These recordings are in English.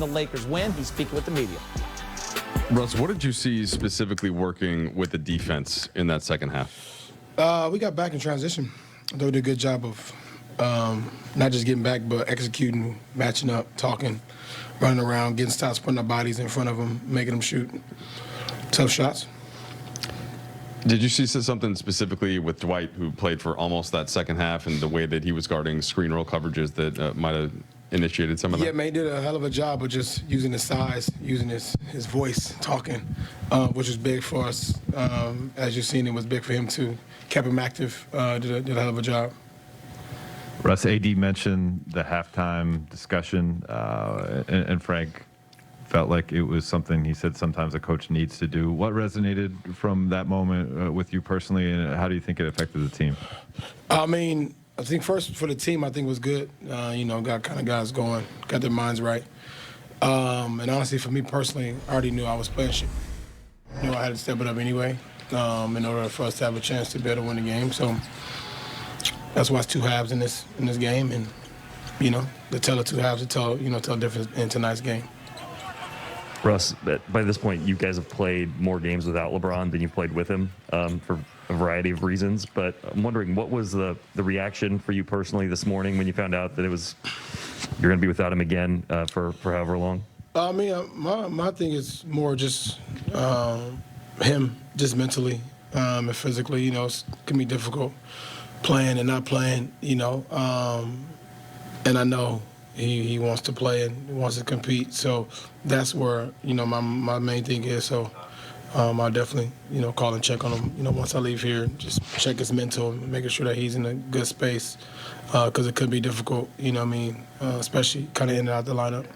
the Lakers win. He's speaking with the media. Russ, what did you see specifically working with the defense in that second half? We got back in transition. They did a good job of not just getting back, but executing, matching up, talking, running around, getting stops, putting our bodies in front of them, making them shoot tough shots. Did you see something specifically with Dwight, who played for almost that second half, and the way that he was guarding screen roll coverages that might have initiated some of that? Yeah, man, he did a hell of a job of just using his size, using his voice, talking, which was big for us. As you've seen, it was big for him, too. Kept him active, did a hell of a job. Russ, AD mentioned the halftime discussion, and Frank felt like it was something he said sometimes a coach needs to do. What resonated from that moment with you personally, and how do you think it affected the team? I mean, I think first for the team, I think it was good. Got kind of guys going, got their minds right. And honestly, for me personally, I already knew I was playing shit. I knew I had to step it up anyway in order for us to have a chance to be able to win the game. So that's why it's two halves in this game, and the tell of two halves to tell difference in tonight's game. Russ, by this point, you guys have played more games without LeBron than you've played with him for a variety of reasons. But I'm wondering, what was the reaction for you personally this morning when you found out that you're going to be without him again for however long? I mean, my thing is more just him, just mentally and physically. It can be difficult playing and not playing. And I know he wants to play and he wants to compete. So that's where my main thing is. So I'll definitely call and check on him. Once I leave here, just check his mental, making sure that he's in a good space because it could be difficult. Especially kind of in and out the lineup.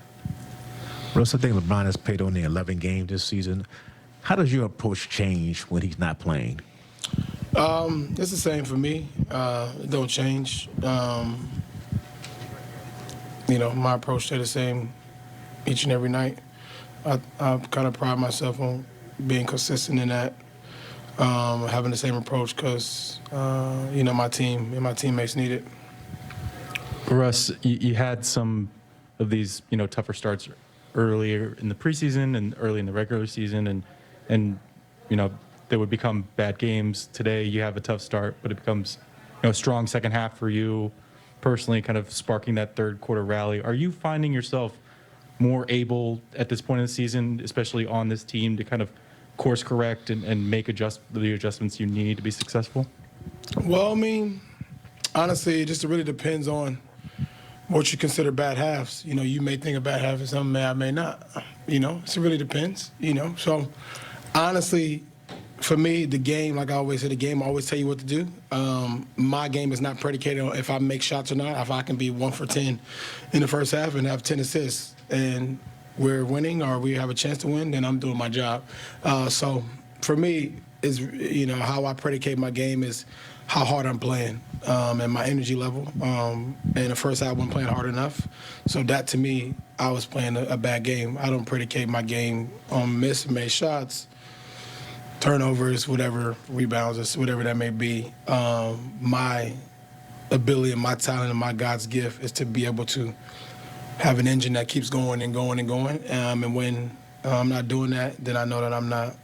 Russ, I think LeBron has played only 11 games this season. How does your approach change when he's not playing? It's the same for me. It don't change. My approach stays the same each and every night. I kind of pride myself on being consistent in that, having the same approach because, my team and my teammates need it. Russ, you had some of these, tougher starts earlier in the preseason and early in the regular season, and they would become bad games. Today you have a tough start, but it becomes a strong second half for you personally, kind of sparking that third quarter rally. Are you finding yourself more able at this point in the season, especially on this team, to kind of course correct and make the adjustments you need to be successful? Well, I mean, honestly, it just really depends on what you consider bad halves. You may think a bad half is something I may not. It really depends. So honestly, for me, the game, like I always say, the game I always tell you what to do. My game is not predicated on if I make shots or not. If I can be 1 for 10 in the first half and have 10 assists and we're winning or we have a chance to win, then I'm doing my job. So for me, is how I predicate my game is how hard I'm playing and my energy level. And the first half I wasn't playing hard enough. So that, to me, I was playing a bad game. I don't predicate my game on made shots, turnovers, whatever, rebounds, whatever that may be. My ability and my talent and my God's gift is to be able to have an engine that keeps going and going and going. And when I'm not doing that, then I know that I'm not,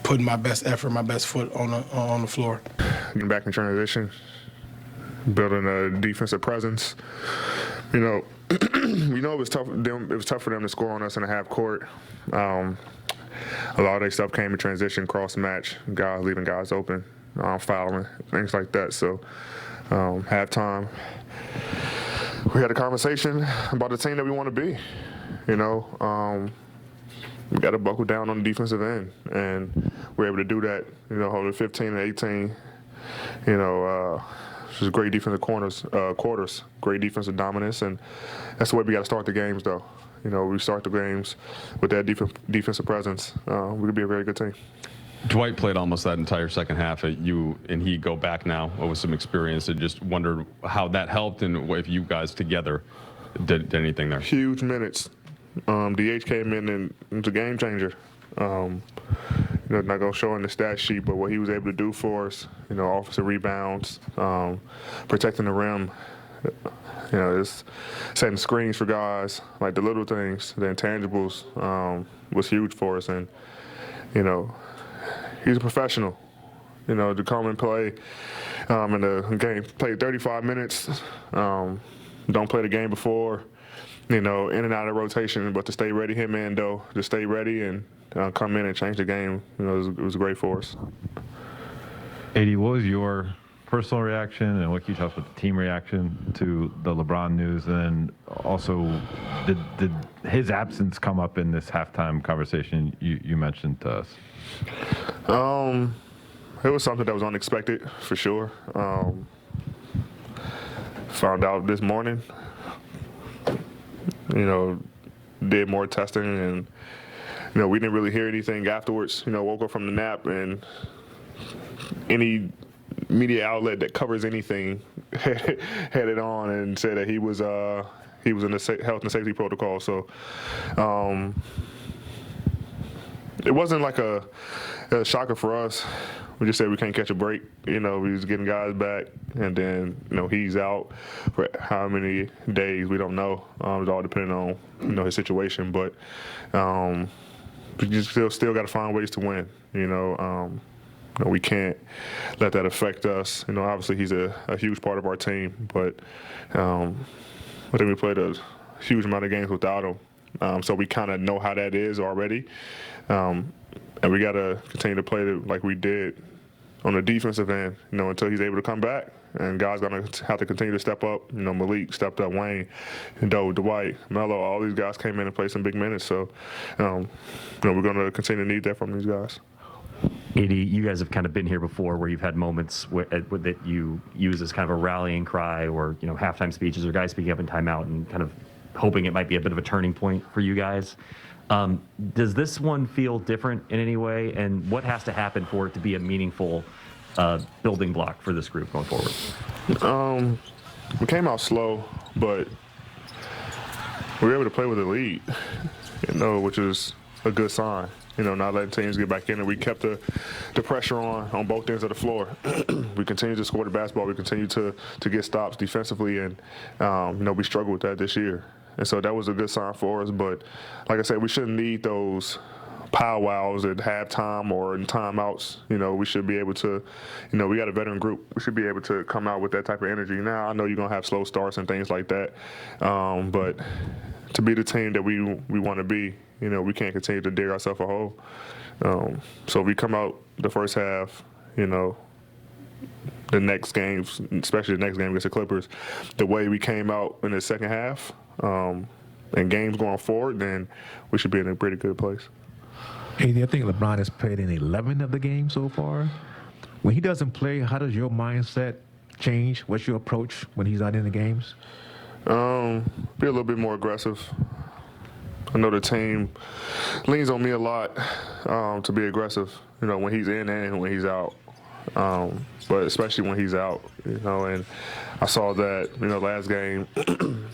putting my best effort, my best foot on the floor. Getting back in transition, building a defensive presence. We know it was tough. It was tough for them to score on us in the half court. A lot of their stuff came in transition, cross match, guys leaving guys open, fouling, things like that. So halftime, we had a conversation about the team that we want to be. We got to buckle down on the defensive end, and we're able to do that. Holding 15 and 18. Just great defensive quarters, great defensive dominance, and that's the way we got to start the games, though. We start the games with that defensive presence. We could be a very good team. Dwight played almost that entire second half. You and he go back now with some experience. I just wondered how that helped and if you guys together did anything there. Huge minutes. DH came in and it was a game changer. Not going to show in the stat sheet, but what he was able to do for us, offensive rebounds, protecting the rim, You know, it's setting screens for guys, like the little things, the intangibles was huge for us. And, you know, he's a professional. You know, to come and play in the game, play 35 minutes, don't play the game before, you know, in and out of rotation, but to stay ready, him and Doe, to stay ready and come in and change the game, you know, it was great for us. AD, what was your personal reaction, and what can you tell us about the team reaction to the LeBron news? And then also, did his absence come up in this halftime conversation you mentioned to us? It was something that was unexpected, for sure. Found out this morning, you know, did more testing, and, you know, we didn't really hear anything afterwards. You know, woke up from the nap, and any media outlet that covers anything had it on and said that he was in the health and safety protocol. So it wasn't like a shocker for us. We just said we can't catch a break. You know, we was getting guys back, and then, you know, he's out for how many days, we don't know. It's all depending on, you know, his situation. But we just still got to find ways to win. You know, we can't let that affect us. You know, obviously he's a huge part of our team, but I think we played a huge amount of games without him. So we kind of know how that is already. And we got to continue to play like we did on the defensive end, you know, until he's able to come back. And guys going to have to continue to step up. You know, Malik stepped up, Wayne, Doe, Dwight, Melo, all these guys came in and played some big minutes. So, you know, we're going to continue to need that from these guys. AD, you guys have kind of been here before where you've had moments that you use as kind of a rallying cry, or, you know, halftime speeches, or guys speaking up in timeout and kind of hoping it might be a bit of a turning point for you guys. Does this one feel different in any way, and what has to happen for it to be a meaningful building block for this group going forward? We came out slow, but we were able to play with the lead, you know, which is a good sign. You know, not letting teams get back in, and we kept the pressure on both ends of the floor. We continued to score the basketball. We continued to get stops defensively, and you know, we struggled with that this year. And so that was a good sign for us. But like I said, we shouldn't need those powwows at halftime or in timeouts. You know, we should be able to, you know, we got a veteran group. We should be able to come out with that type of energy. Now, I know you're going to have slow starts and things like that. But to be the team that we want to be, you know, we can't continue to dig ourselves a hole. So if we come out the first half, you know, the next games, especially the next game against the Clippers, the way we came out in the second half, and games going forward, then we should be in a pretty good place. Hey, I think LeBron has played in 11 of the games so far. When he doesn't play, how does your mindset change? What's your approach when he's not in the games? Be a little bit more aggressive. I know the team leans on me a lot to be aggressive, you know, when he's in and when he's out. But especially when he's out, you know, and I saw that, you know, last game,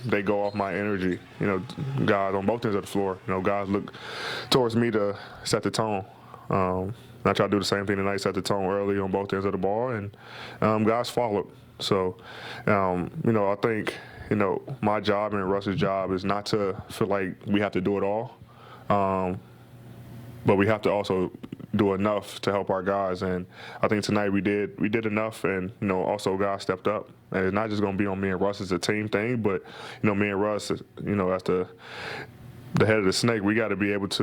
they go off my energy, you know, guys on both ends of the floor, you know, guys look towards me to set the tone. I try to do the same thing tonight, set the tone early on both ends of the ball, and guys followed. So, you know, I think, you know, my job and Russ's job is not to feel like we have to do it all, but we have to also do enough to help our guys. And I think tonight we did enough, and, you know, also guys stepped up. And it's not just going to be on me and Russ as a team thing, but, you know, me and Russ, you know, as the head of the snake, we got to be able to